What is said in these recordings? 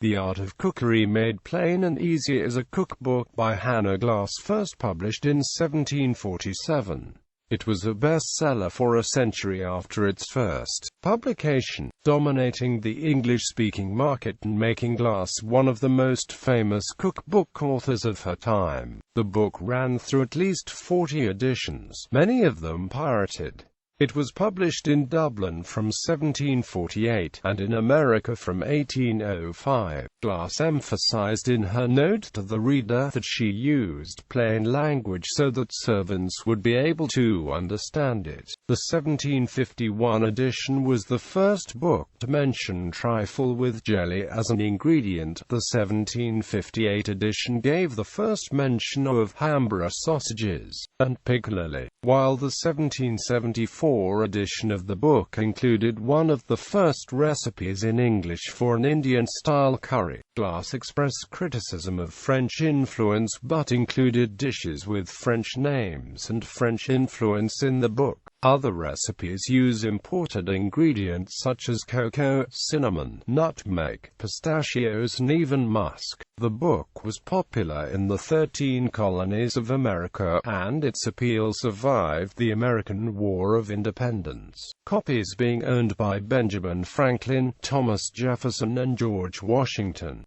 The Art of Cookery Made Plain and Easy is a cookbook by Hannah Glasse, first published in 1747. It was a bestseller for a century after its first publication, dominating the English-speaking market and making Glasse one of the most famous cookbook authors of her time. The book ran through at least 40 editions, many of them pirated. It was published in Dublin from 1748, and in America from 1805. Glasse emphasized in her note to the reader that she used plain language so that servants would be able to understand it. The 1751 edition was the first book to mention trifle with jelly as an ingredient. The 1758 edition gave the first mention of Hambra sausages and piccalilli, while the 1774 edition of the book included one of the first recipes in English for an Indian-style curry. Glasse expressed criticism of French influence but included dishes with French names and French influence in the book. Other recipes use imported ingredients such as cocoa, cinnamon, nutmeg, pistachios and even musk. The book was popular in the 13 colonies of America, and its appeal survived the American War of Independence, copies being owned by Benjamin Franklin, Thomas Jefferson and George Washington.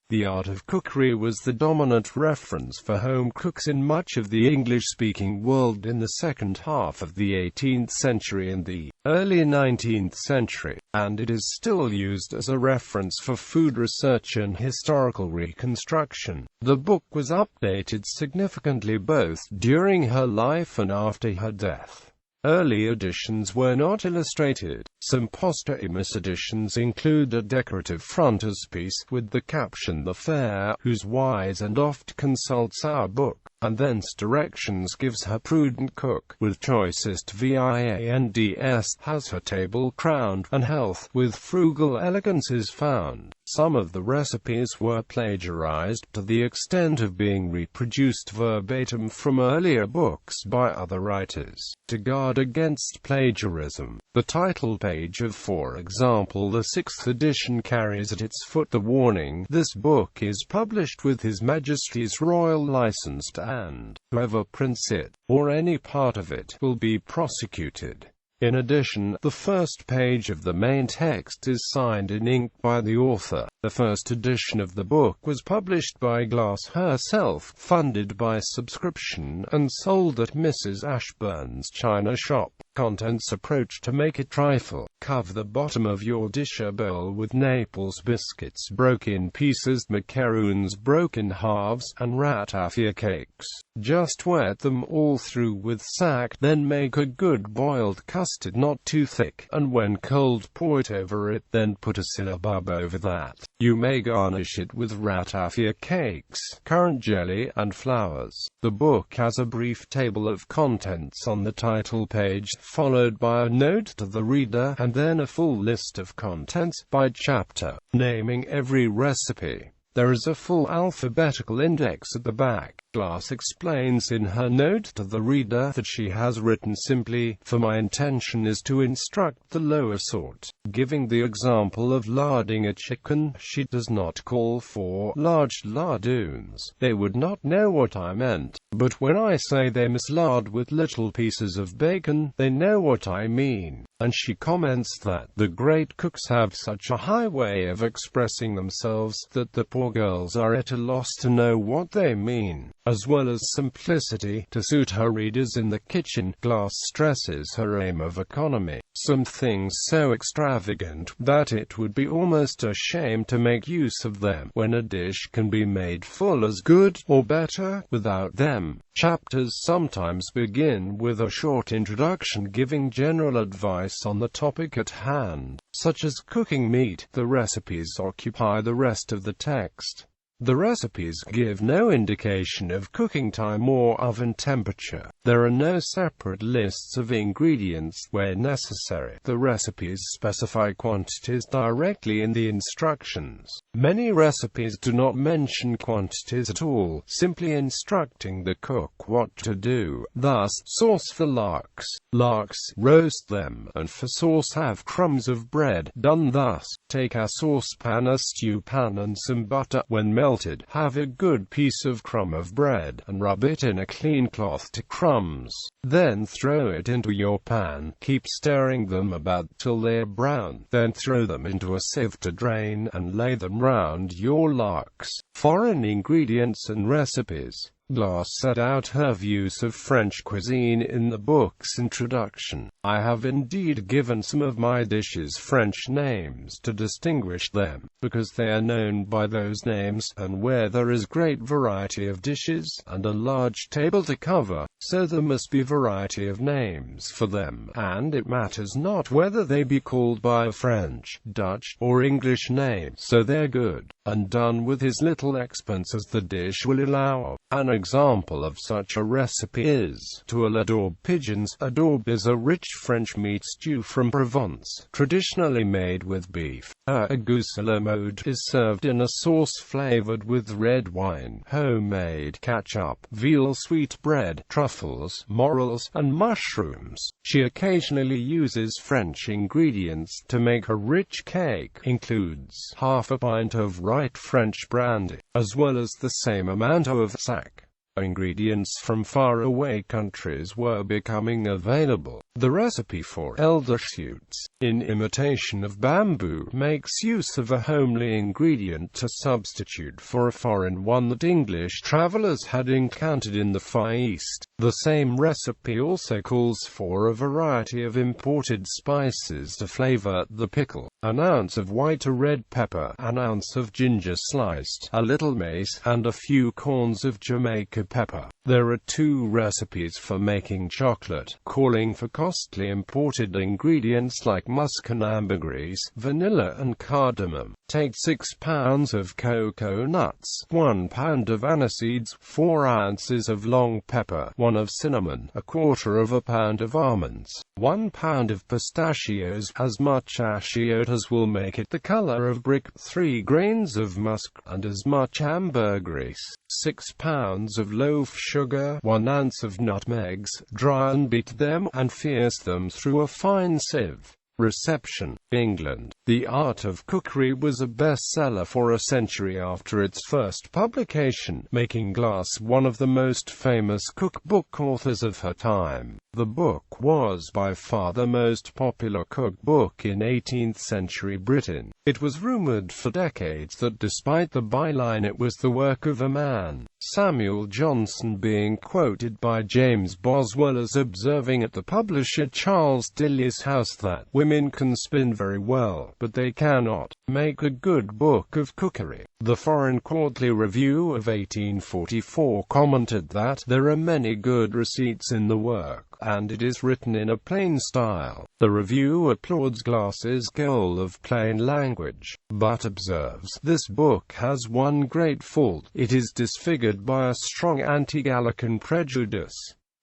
The Art of Cookery was the dominant reference for home cooks in much of the English-speaking world in the second half of the 18th century and the early 19th century, and it is still used as a reference for food research and historical reconstruction. The book was updated significantly both during her life and after her death. Early editions were not illustrated. Some posthumous editions include a decorative frontispiece with the caption "The Fair, who's wise and oft consults our book," and thence directions gives her prudent cook, with choicest viands, has her table crowned, and health, with frugal elegance is found. Some of the recipes were plagiarized to the extent of being reproduced verbatim from earlier books by other writers. To guard against plagiarism, the title page of, for example, the 6th edition carries at its foot the warning, "This book is published with His Majesty's royal license, and whoever prints it, or any part of it, will be prosecuted." In addition, the first page of the main text is signed in ink by the author. The first edition of the book was published by Glasse herself, funded by subscription, and sold at Mrs. Ashburn's china shop. Contents approach to make it trifle. Cover the bottom of your disher bowl with Naples biscuits broke in pieces, macaroons broke in halves, and ratafia cakes. Just wet them all through with sack, then make a good boiled custard not too thick, and when cold pour it over it, then put a syllabub over that. You may garnish it with ratafia cakes, currant jelly, and flowers. The book has a brief table of contents on the title page, followed by a note to the reader, and then a full list of contents by chapter, naming every recipe. There is a full alphabetical index at the back. Glasse explains in her note to the reader that she has written simply, "For my intention is to instruct the lower sort." Giving the example of larding a chicken, she does not call for large lardoons. "They would not know what I meant, but when I say they must lard with little pieces of bacon, they know what I mean." And she comments that the great cooks have such a high way of expressing themselves that the poor girls are at a loss to know what they mean. As well as simplicity, to suit her readers in the kitchen, Glasse stresses her aim of economy. Some things so extravagant that it would be almost a shame to make use of them, when a dish can be made full as good, or better, without them. Chapters sometimes begin with a short introduction giving general advice on the topic at hand, such as cooking meat. The recipes occupy the rest of the text. The recipes give no indication of cooking time or oven temperature. There are no separate lists of ingredients where necessary. The recipes specify quantities directly in the instructions. Many recipes do not mention quantities at all, simply instructing the cook what to do. Thus, sauce for larks. Larks, roast them, and for sauce have crumbs of bread. Done thus: take a saucepan, a stew pan, and some butter. When melted, have a good piece of crumb of bread, and rub it in a clean cloth to crumbs. Then throw it into your pan. Keep stirring them about till they are brown. Then throw them into a sieve to drain, and lay them round your larks. Foreign ingredients and recipes. Glasse set out her views of French cuisine in the book's introduction. I have indeed given some of my dishes French names to distinguish them, because they are known by those names, and where there is great variety of dishes, and a large table to cover, so there must be variety of names for them, and it matters not whether they be called by a French, Dutch, or English name, so they're good, and done with as little expense as the dish will allow. An example of such a recipe is to adobe pigeons. Adobe is a rich French meat stew from Provence, traditionally made with beef. A goose a la mode is served in a sauce flavored with red wine, homemade ketchup, veal sweetbread, truffles, morels, and mushrooms. She occasionally uses French ingredients to make her rich cake. Includes half a pint of right French brandy, as well as the same amount of sack. Ingredients from faraway countries were becoming available. The recipe for eldershoots, in imitation of bamboo, makes use of a homely ingredient to substitute for a foreign one that English travelers had encountered in the Far East. The same recipe also calls for a variety of imported spices to flavor the pickle: an ounce of white or red pepper, an ounce of ginger sliced, a little mace, and a few corns of Jamaica pepper. There are 2 recipes for making chocolate, calling for costly imported ingredients like musk and ambergris, vanilla and cardamom. Take 6 pounds of cocoa nuts, 1 pound of aniseeds, 4 ounces of long pepper, 1 of cinnamon, 1/4 pound of almonds, 1 pound of pistachios, as much achiote as will make it the color of brick, 3 grains of musk, and as much ambergris, 6 pounds of loaf sugar, 1 ounce of nutmegs. Dry and beat them, and fierce them through a fine sieve. Reception. England. The Art of Cookery was a bestseller for a century after its first publication, making Glasse one of the most famous cookbook authors of her time. The book was by far the most popular cookbook in 18th century Britain. It was rumored for decades that despite the byline it was the work of a man, Samuel Johnson being quoted by James Boswell as observing at the publisher Charles Dilly's house that women can spin very well, but they cannot make a good book of cookery. The Foreign Quarterly Review of 1844 commented that there are many good receipts in the work, and it is written in a plain style. The review applauds Glasse's goal of plain language, but observes, this book has one great fault: it is disfigured by a strong anti-Gallican prejudice.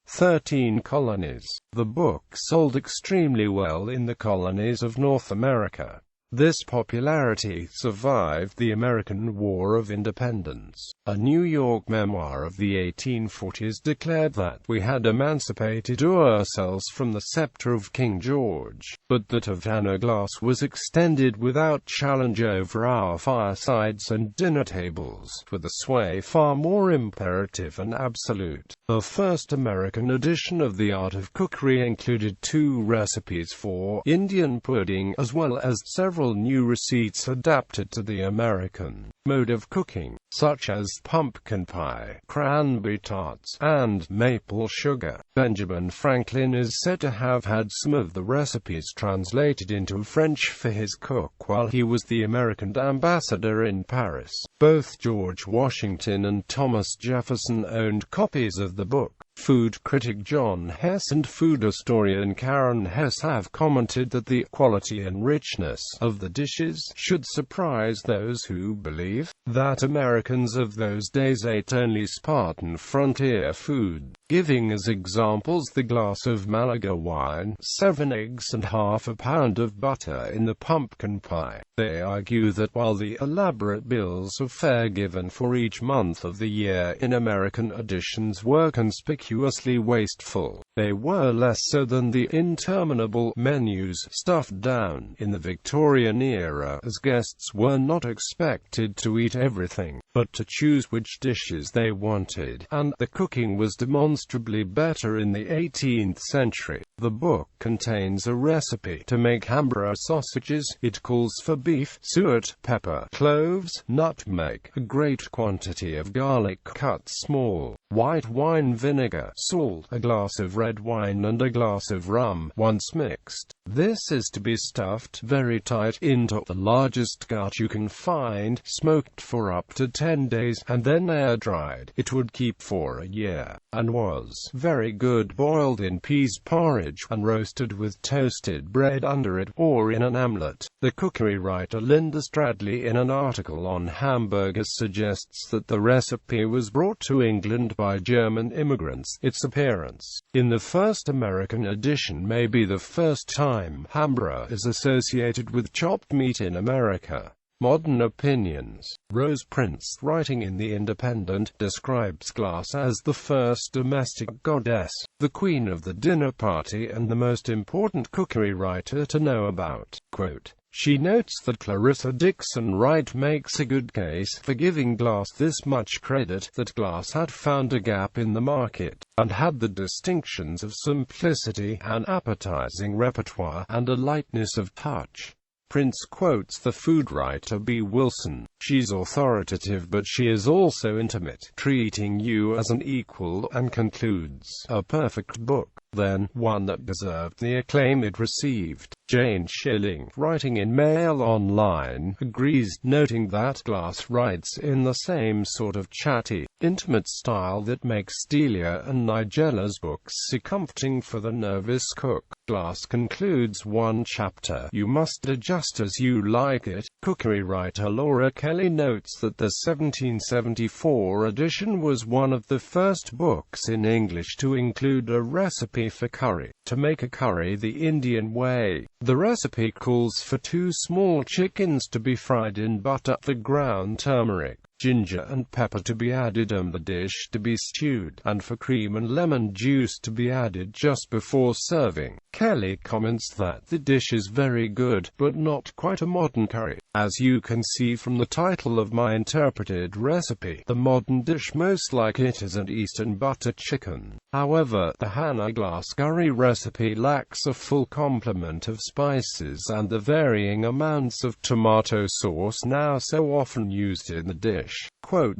13 colonies. The book sold extremely well in the colonies of North America. This popularity survived the American War of Independence. A New York memoir of the 1840s declared that we had emancipated ourselves from the scepter of King George, but that of Hannah Glasse was extended without challenge over our firesides and dinner tables, with a sway far more imperative and absolute. The first American edition of The Art of Cookery included 2 recipes for Indian pudding, as well as several new receipts adapted to the American mode of cooking, such as pumpkin pie, cranberry tarts, and maple sugar. Benjamin Franklin is said to have had some of the recipes translated into French for his cook while he was the American ambassador in Paris. Both George Washington and Thomas Jefferson owned copies of the book. Food critic John Hess and food historian Karen Hess have commented that the quality and richness of the dishes should surprise those who believe that Americans of those days ate only Spartan frontier food, giving as examples the glass of Malaga wine, 7 eggs and half a pound of butter in the pumpkin pie. They argue that while the elaborate bills of fare given for each month of the year in American editions were conspicuously wasteful, they were less so than the interminable menus stuffed down in the Victorian era, as guests were not expected to eat everything, but to choose which dishes they wanted, and the cooking was demonstrably better in the 18th century. The book contains a recipe to make Hambra sausages. It calls for beef, suet, pepper, cloves, nutmeg, a great quantity of garlic cut small, white wine vinegar, salt, a glass of red wine and a glass of rum, once mixed. This is to be stuffed very tight into the largest gut you can find, smoked for up to 10 days, and then air-dried. It would keep for a year, and was very good boiled in peas porridge, and roasted with toasted bread under it, or in an omelette. The cookery writer Linda Stradley, in an article on hamburgers, suggests that the recipe was brought to England by German immigrants. Its appearance in the first American edition may be the first time Hambra is associated with chopped meat in America. Modern opinions. Rose Prince, writing in The Independent, describes Glasse as the first domestic goddess, the queen of the dinner party, and the most important cookery writer to know about. Quote, she notes that Clarissa Dickson Wright makes a good case for giving Glasse this much credit, that Glasse had found a gap in the market, and had the distinctions of simplicity, an appetizing repertoire, and a lightness of touch. Prince quotes the food writer B. Wilson. She's authoritative, but she is also intimate, treating you as an equal, and concludes, a perfect book, then, one that deserved the acclaim it received. Jane Schilling, writing in Mail Online, agrees, noting that Glasse writes in the same sort of chatty, intimate style that makes Delia and Nigella's books so comforting for the novice cook. Glasse concludes one chapter, "You must adjust as you like it." Cookery writer Laura Kelly notes that the 1774 edition was one of the first books in English to include a recipe for curry. To make a curry the Indian way, the recipe calls for 2 small chickens to be fried in butter, the ground turmeric, ginger and pepper to be added, and the dish to be stewed, and for cream and lemon juice to be added just before serving. Kelly comments that the dish is very good, but not quite a modern curry. As you can see from the title of my interpreted recipe, the modern dish most like it is an Eastern butter chicken. However, the Hannah Glasse curry recipe lacks a full complement of spices and the varying amounts of tomato sauce now so often used in the dish. Quote,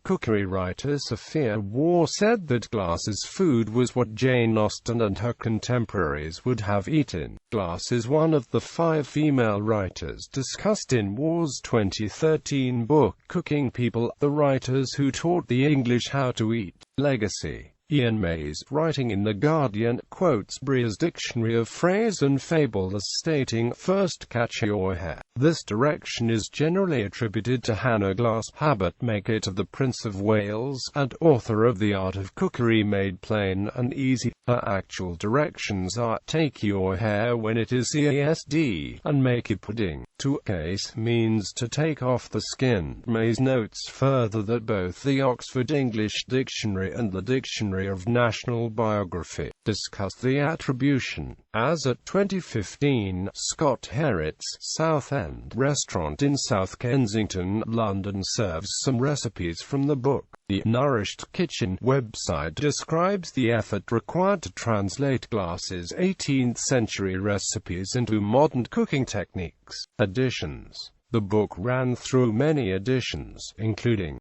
Cookery writer Sophia Waugh said that Glasse's food was what Jane Austen and her contemporaries would have eaten. Glasse is one of the 5 female writers discussed in Waugh's 2013 book Cooking People, the writers who taught the English how to eat. Legacy. Ian Mays, writing in The Guardian, quotes Breer's Dictionary of Phrase and Fable as stating, "First catch your hare." This direction is generally attributed to Hannah Glasse, habit maker to the Prince of Wales, and author of The Art of Cookery Made Plain and Easy. Her actual directions are, take your hare when it is CASD, and make a pudding. To case means to take off the skin. Mays notes further that both the Oxford English Dictionary and the Dictionary of National Biography discuss the attribution. As at 2015, Scott Herritt's South End restaurant in South Kensington, London serves some recipes from the book. The Nourished Kitchen website describes the effort required to translate Glasse's 18th-century recipes into modern cooking techniques. Additions. The book ran through many editions, including